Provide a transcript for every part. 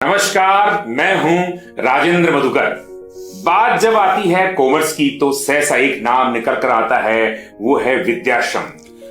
नमस्कार, मैं हूं राजेंद्र मधुकर। बात जब आती है कॉमर्स की तो सहसा एक नाम निकल कर आता है, वो है विद्याश्रम।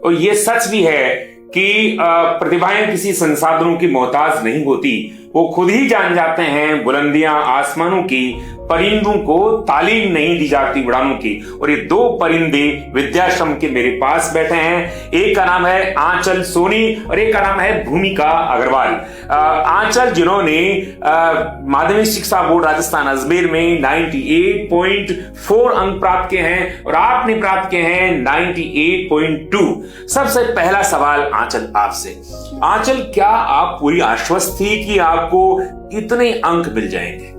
और ये सच भी है कि प्रतिभाएं किसी संसाधनों की मोहताज नहीं होती, वो खुद ही जान जाते हैं बुलंदियां आसमानों की, परिंदों को तालीम नहीं दी जाती उड़ानों की। और ये दो परिंदे विद्याश्रम के मेरे पास बैठे हैं। एक का नाम है आंचल सोनी और एक का नाम है भूमिका अग्रवाल। आंचल जिन्होंने माध्यमिक शिक्षा बोर्ड राजस्थान अजमेर में 98.4 अंक प्राप्त किए हैं और आपने प्राप्त किए हैं 98.2। सबसे पहला सवाल आंचल आपसे। आंचल, क्या आप पूरी आश्वस्त थी कि आपको इतने अंक मिल जाएंगे?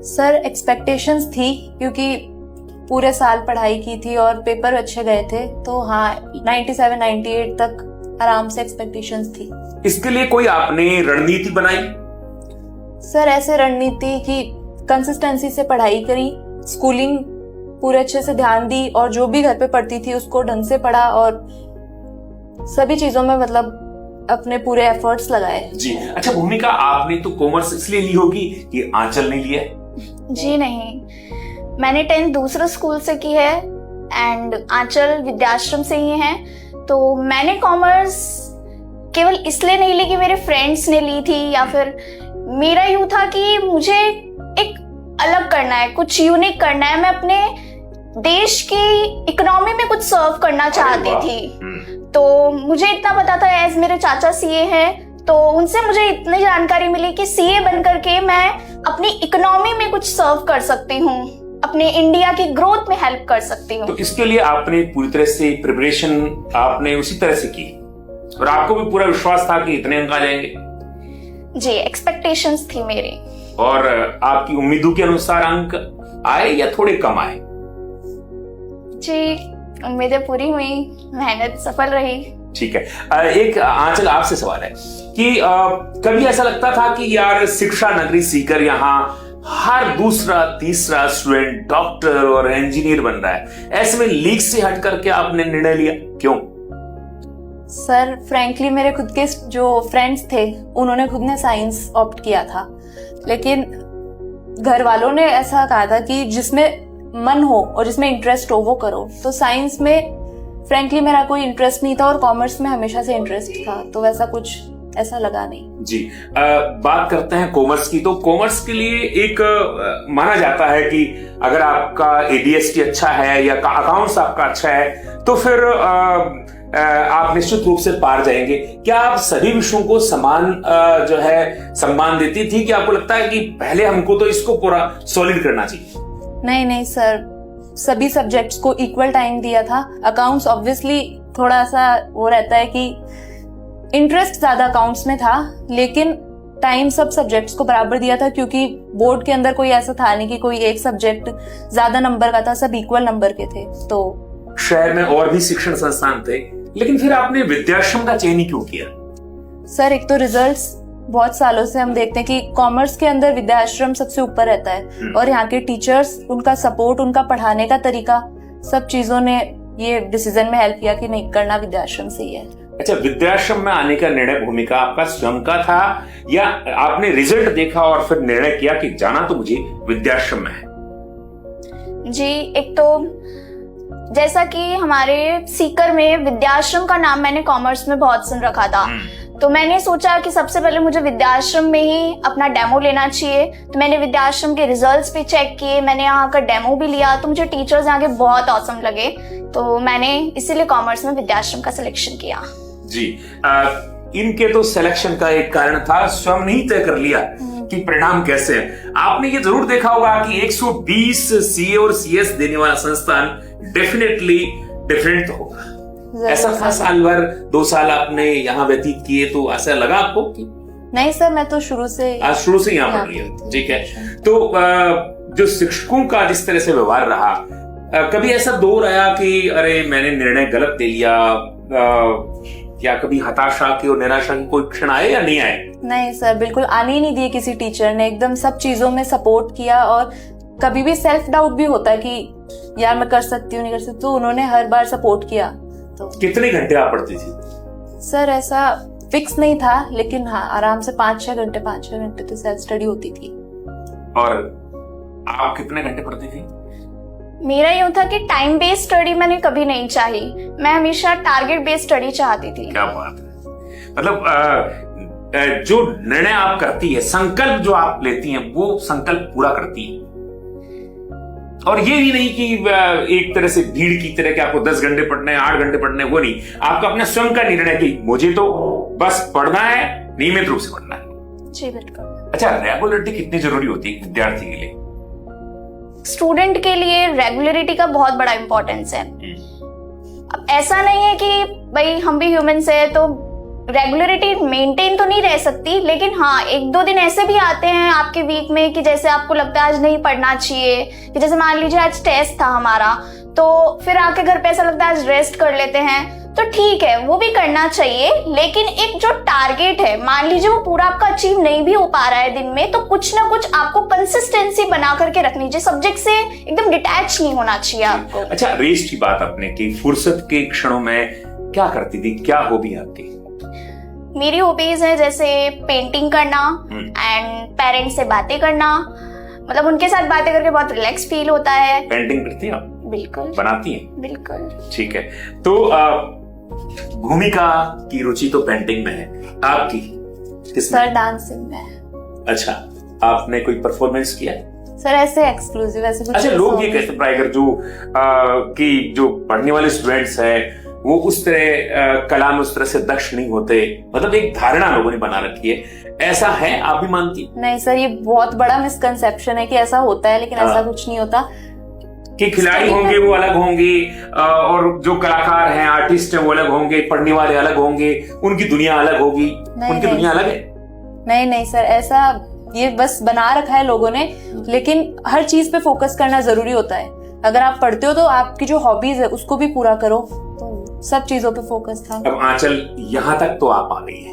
सर, एक्सपेक्टेशंस थी क्योंकि पूरे साल पढ़ाई की थी और पेपर अच्छे गए थे, तो हाँ 97-98 तक आराम से एक्सपेक्टेशंस थी। इसके लिए कोई आपने रणनीति बनाई? सर, ऐसे रणनीति की कंसिस्टेंसी से पढ़ाई करी, स्कूलिंग पूरे अच्छे से ध्यान दी और जो भी घर पे पढ़ती थी उसको ढंग से पढ़ा और सभी चीजों में अपने पूरे एफर्ट्स लगाए। जी अच्छा भूमिका, आपने तो कॉमर्स इसलिए ली होगी कि आंचल नहीं लिया? जी नहीं, मैंने 10th दूसरे स्कूल से की है एंड आंचल विद्याश्रम से ही है। तो मैंने कॉमर्स केवल इसलिए नहीं ली कि मेरे फ्रेंड्स ने ली थी, या फिर मेरा यूं था कि मुझे एक अलग करना है, कुछ यूनिक करना है। मैं अपने देश की इकोनॉमी में कुछ सर्व करना चाहती थी। तो मुझे इतना पता था, एज मेरे चाचा सीए हैं, तो उनसे मुझे इतनी जानकारी मिली कि सीए बन करके मैं अपनी इकोनॉमी में कुछ सर्व कर सकती हूँ, अपने इंडिया की ग्रोथ में हेल्प कर सकती हूँ। तो इसके लिए आपने पूरी तरह से प्रिपरेशन आपने उसी तरह से की और आपको भी पूरा विश्वास था कि इतने अंक आ जाएंगे? जी, एक्सपेक्टेशंस थी मेरी। और आपकी उम्मीदों के अनुसार अंक आए या थोड़े कम आए? जी, उम्मीदें पूरी हुई, मेहनत सफल रही। ठीक है। एक आंचल आपसे सवाल है कि कभी ऐसा लगता था कि यार शिक्षा नगरी सीकर यहाँ हर दूसरा तीसरा स्टूडेंट डॉक्टर और इंजीनियर बन रहा है, ऐसे में लीग से हट करके आपने निर्णय लिया, क्यों? सर, फ्रैंकली मेरे खुद के जो फ्रेंड्स थे उन्होंने खुद ने साइंस ऑप्ट किया था, लेकिन घर वालों ने ऐसा कहा था कि जिसमें मन हो और जिसमें इंटरेस्ट हो वो करो। तो साइंस में फ्रैंकली मेरा कोई इंटरेस्ट नहीं था और कॉमर्स में हमेशा से इंटरेस्ट था, तो वैसा कुछ ऐसा लगा नहीं। जी बात करते हैं कॉमर्स की। तो कॉमर्स के लिए एक माना जाता है कि अगर आपका एडीएसटी अच्छा है या अकाउंट्स आपका अच्छा है तो फिर आप निश्चित रूप से पार जाएंगे। क्या आप सभी विषयों को समान जो है सम्मान देती थी कि आपको लगता है कि पहले हमको तो इसको पूरा सॉलिड करना चाहिए? नहीं सर, सभी सब्जेक्ट्स को इक्वल टाइम दिया था। अकाउंट्स ऑब्वियसली थोड़ा सा वो रहता है कि इंटरेस्ट ज्यादा अकाउंट्स में था, लेकिन टाइम सब सब्जेक्ट्स को बराबर दिया था क्योंकि बोर्ड के अंदर कोई ऐसा था नहीं कि कोई एक सब्जेक्ट ज्यादा नंबर का था, सब इक्वल नंबर के थे। तो शहर में और भी शिक्षण संस्थान थे, लेकिन फिर आपने विद्याश्रम का चयन क्यों किया? सर, एक तो रिजल्ट्स बहुत सालों से हम देखते हैं कि कॉमर्स के अंदर विद्याश्रम सबसे ऊपर रहता है और यहाँ के टीचर्स, उनका सपोर्ट, उनका पढ़ाने का तरीका, सब चीजों ने ये डिसीजन में हेल्प किया कि नहीं, करना विद्याश्रम से ही है। अच्छा, विद्याश्रम में आने का निर्णय भूमिका आपका स्वयं का था या आपने रिजल्ट देखा और फिर निर्णय किया कि जाना तो मुझे विद्याश्रम में है? जी, एक तो जैसा कि हमारे सीकर में विद्याश्रम का नाम मैंने कॉमर्स में बहुत सुन रखा था, तो मैंने सोचा कि सबसे पहले मुझे विद्याश्रम में ही अपना डेमो लेना चाहिए। तो मैंने विद्याश्रम के रिजल्ट्स भी चेक किए, मैंने यहाँ का डेमो भी लिया, तो मुझे टीचर्स यहाँ के बहुत ऑसम लगे, तो मैंने इसीलिए कॉमर्स में विद्याश्रम का सिलेक्शन किया। जी इनके तो सिलेक्शन का एक कारण था, स्वयं नहीं तय कर लिया कि परिणाम कैसे है। आपने ये जरूर देखा होगा कि 120 सीए और सीएस देने वाला संस्थान डेफिनेटली डिफरेंट तो होगा। ऐसा था? साल भर 2 साल आपने यहाँ व्यतीत किए, तो ऐसा लगा आपको कि नहीं? सर, मैं तो शुरू से यहाँ पढ़ रही हूँ। ठीक है। तो जो शिक्षकों का जिस तरह से व्यवहार रहा, कभी ऐसा दौर आया कि अरे मैंने निर्णय गलत ले लिया, क्या कभी हताशा की और निराशा की कोई क्षण आए या नहीं आए? नहीं सर, बिल्कुल आने ही नहीं दिए किसी टीचर ने, एकदम सब चीजों में सपोर्ट किया। और कभी भी सेल्फ डाउट भी होता है कि यार मैं कर सकती हूँ नहीं कर सकती, तो उन्होंने हर बार सपोर्ट किया। तो कितने घंटे आप पढ़ती थी? सर, ऐसा फिक्स नहीं था, लेकिन हाँ आराम से 5-6 घंटे तो सेल्फ स्टडी होती थी। और आप कितने घंटे पढ़ती थी? मेरा यूं था कि टाइम बेस्ड स्टडी मैंने कभी नहीं चाही, मैं हमेशा टारगेट बेस्ड स्टडी चाहती थी। क्या बात है। मतलब जो निर्णय आप करती है, संकल्प जो आप लेती हैं, वो संकल्प पूरा करती है। और ये भी नहीं कि एक तरह से भीड़ की तरह कि आपको 10 घंटे पढ़ना है, 8 घंटे पढ़ना है, वो नहीं। आपका अपना स्वयं का निर्णय कि मुझे तो बस पढ़ना है, नियमित रूप से पढ़ना है। जी बिल्कुल। अच्छा, रेगुलरिटी कितनी जरूरी होती है विद्यार्थी के लिए? स्टूडेंट के लिए रेगुलरिटी का बहुत बड़ा इंपॉर्टेंस है। अब ऐसा नहीं है कि भाई हम भी ह्यूमंस है तो रेगुलरिटी मेंटेन तो नहीं रह सकती, लेकिन हाँ 1-2 दिन ऐसे भी आते हैं आपके वीक में कि जैसे आपको लगता है आज नहीं पढ़ना चाहिए, कि जैसे मान लीजिए आज टेस्ट था हमारा, तो फिर आके घर पे ऐसा लगता है आज रेस्ट कर लेते हैं, तो ठीक है वो भी करना चाहिए। लेकिन एक जो टारगेट है, मान लीजिए वो पूरा आपका अचीव नहीं भी हो पा रहा है दिन में, तो कुछ ना कुछ आपको कंसिस्टेंसी बना करके रखनी चाहिए, सब्जेक्ट से एकदम डिटैच नहीं होना चाहिए आपको। अच्छा, रेस्ट की बात आपने की, फुर्सत के क्षणों में क्या करती थी, क्या हॉबी आपकी? मेरी हॉबीज है जैसे पेंटिंग करना एंड पेरेंट्स से बातें करना, मतलब उनके साथ बातें करके बहुत रिलैक्स फील होता है। पेंटिंग करती हैं आप? बिल्कुल। बनाती हैं? बिल्कुल। ठीक है। तो भूमिका की रुचि तो पेंटिंग में है, आपकी किसमें? सर डांसिंग में। अच्छा, आपने कोई परफॉर्मेंस किया है? सर ऐसे एक्सक्लूसिव ऐसे कुछ। अच्छा, लोग ये कहते हैं अगर जो पढ़ने वाले स्टूडेंट्स हैं वो उस तरह कला में उस तरह से दक्ष नहीं होते, मतलब एक धारणा लोगों ने बना रखी है, ऐसा है? आप भी मानती? नहीं सर, ये बहुत बड़ा मिसकंसेप्शन है कि ऐसा होता है, लेकिन ऐसा कुछ नहीं होता। कि खिलाड़ी होंगे वो अलग होंगे, और जो कलाकार हैं, आर्टिस्ट हैं, वो अलग होंगे, पढ़ने वाले अलग होंगे, उनकी दुनिया अलग होगी। उनकी दुनिया अलग है? नहीं सर, ऐसा ये बस बना रखा है लोगों ने, लेकिन हर चीज पे फोकस करना जरूरी होता है। अगर आप पढ़ते हो तो आपकी जो हॉबीज है उसको भी पूरा करो, तो सब चीजों पे फोकस था। अब आंचल यहाँ तक तो आप आ गई है,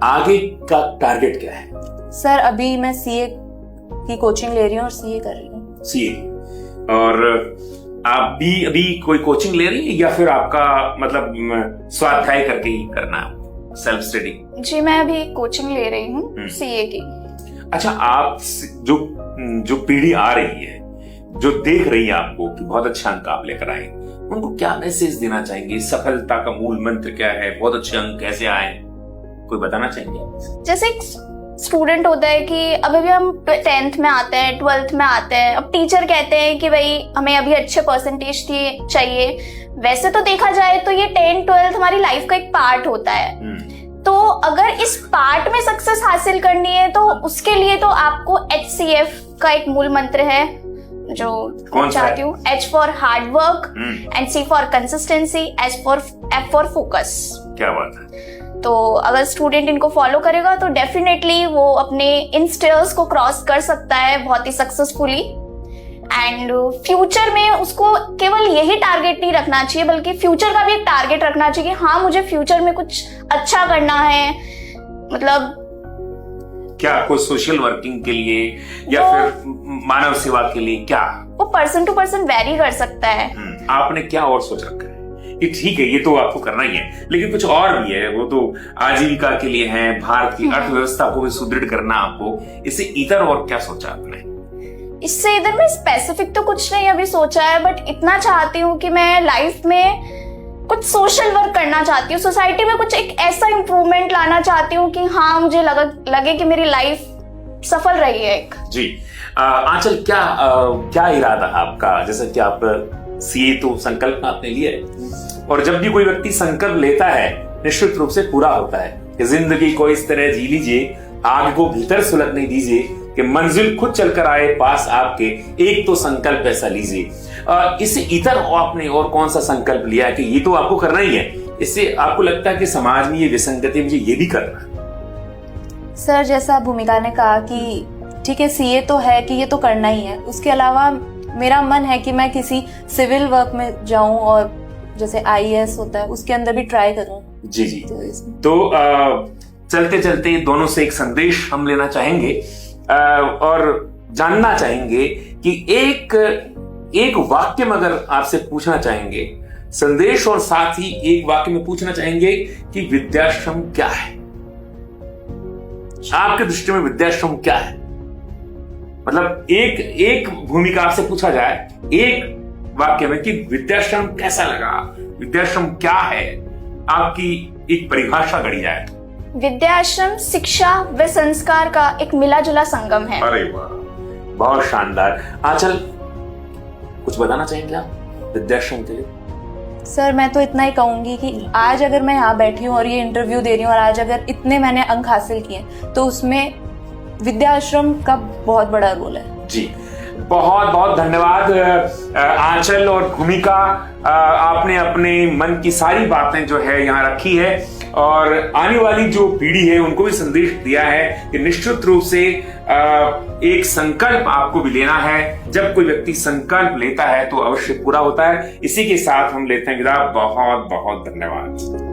आगे का टारगेट क्या है? सर अभी मैं सीए की कोचिंग ले रही हूँ और सीए कर रही हूँ। सीए, और आप भी अभी कोई कोचिंग ले रही है या फिर आपका मतलब स्वाध्याय करके ही करना है, सेल्फ स्टडी? जी मैं अभी कोचिंग ले रही हूँ सीए की। अच्छा, आप जो पीढ़ी आ रही है, जो देख रही है आपको कि बहुत अच्छे अंक आप लेकर आए, उनको क्या मैसेज देना चाहेंगे? सफलता का मूल मंत्र क्या है? बहुत अच्छे अंक कैसे आए, कोई बताना चाहेंगे? जैसे एक स्टूडेंट होता है कि अभी हम 10th में आते हैं, 12th में आते हैं, अब टीचर कहते हैं कि भाई हमें अभी अच्छे परसेंटेज चाहिए। वैसे तो देखा जाए तो ये 10th-12th हमारी लाइफ का एक पार्ट होता है, तो अगर इस पार्ट में सक्सेस हासिल करनी है तो उसके लिए तो आपको HCF का एक मूल मंत्र है जो चाहती हूँ, H for hard work and C for consistency, F for focus. क्या बात है। तो अगर स्टूडेंट इनको फॉलो करेगा तो डेफिनेटली वो अपने इन स्टेयर्स को क्रॉस कर सकता है बहुत ही सक्सेसफुली। एंड फ्यूचर में उसको केवल यही टारगेट नहीं रखना चाहिए, बल्कि फ्यूचर का भी एक टारगेट रखना चाहिए कि हाँ मुझे फ्यूचर में कुछ अच्छा करना है। मतलब क्या आपको सोशल वर्किंग के लिए या फिर मानव सेवा के लिए, क्या वो पर्सन टू पर्सन वेरी कर सकता है। आपने क्या और सोच रखा है? ये ठीक है, ये तो आपको करना ही है, लेकिन कुछ और भी है, वो तो आजीविका के लिए है, भारत की अर्थव्यवस्था को भी सुदृढ़ करना आपको, इससे इधर और क्या सोचा आपने? इससे इधर में स्पेसिफिक तो कुछ नहीं अभी सोचा है, बट इतना चाहती हूँ कि मैं लाइफ में कुछ सोशल वर्क करना चाहती हूँ, सोसाइटी में कुछ एक ऐसा इम्प्रूवमेंट लाना चाहती हूँ कि हाँ मुझे लगे कि मेरी लाइफ सफल रही है एक। जी आंचल, क्या इरादा है आपका? जैसे कि आप सीए तो संकल्प आपने लिया है, और जब भी कोई व्यक्ति संकल्प लेता है निश्चित रूप से पूरा होता है कि जिंदगी को इस तरह जी लीजिए, आग को भीतर सुलगने दीजिए कि मंजिल खुद चलकर आए पास आपके, एक तो संकल्प ऐसा लीजिए। इससे इतर आपने और कौन सा संकल्प लिया है कि ये तो आपको करना ही है, इससे आपको लगता है कि समाज में ये विसंगति, मुझे ये भी करना है? सर जैसा भूमिका ने कहा कि ठीक है सीए तो है कि ये तो करना ही है, उसके अलावा मेरा मन है कि मैं किसी सिविल वर्क में जाऊं और जैसे आईएएस होता है उसके अंदर भी ट्राई करूं। जी जी। तो चलते चलते दोनों से एक संदेश हम लेना चाहेंगे और जानना चाहेंगे कि एक वाक्य में अगर आपसे पूछना चाहेंगे संदेश और साथ ही एक वाक्य में पूछना चाहेंगे कि विद्याश्रम क्या है? आपके दृष्टि में विद्याश्रम क्या है? मतलब एक भूमिका आपसे पूछा जाए एक वाक्य में कि विद्याश्रम कैसा लगा, विद्याश्रम क्या है, आपकी एक परिभाषा गढ़ी जाए। विद्याश्रम शिक्षा व संस्कार का एक मिला जुला संगम है। अरे वाह, बहुत शानदार। आंचल, कुछ बताना चाहेंगे आप विद्याश्रम के लिए? सर मैं तो इतना ही कहूंगी कि आज अगर मैं यहाँ बैठी हूँ और ये इंटरव्यू दे रही हूँ और आज अगर इतने मैंने अंक हासिल किए तो उसमें विद्याश्रम का बहुत बड़ा रोल है। जी, बहुत बहुत धन्यवाद आंचल और भूमिका। आपने अपने मन की सारी बातें जो है यहाँ रखी है और आने वाली जो पीढ़ी है उनको भी संदेश दिया है कि निश्चित रूप से एक संकल्प आपको भी लेना है। जब कोई व्यक्ति संकल्प लेता है तो अवश्य पूरा होता है। इसी के साथ हम लेते हैं विदा। बहुत बहुत धन्यवाद।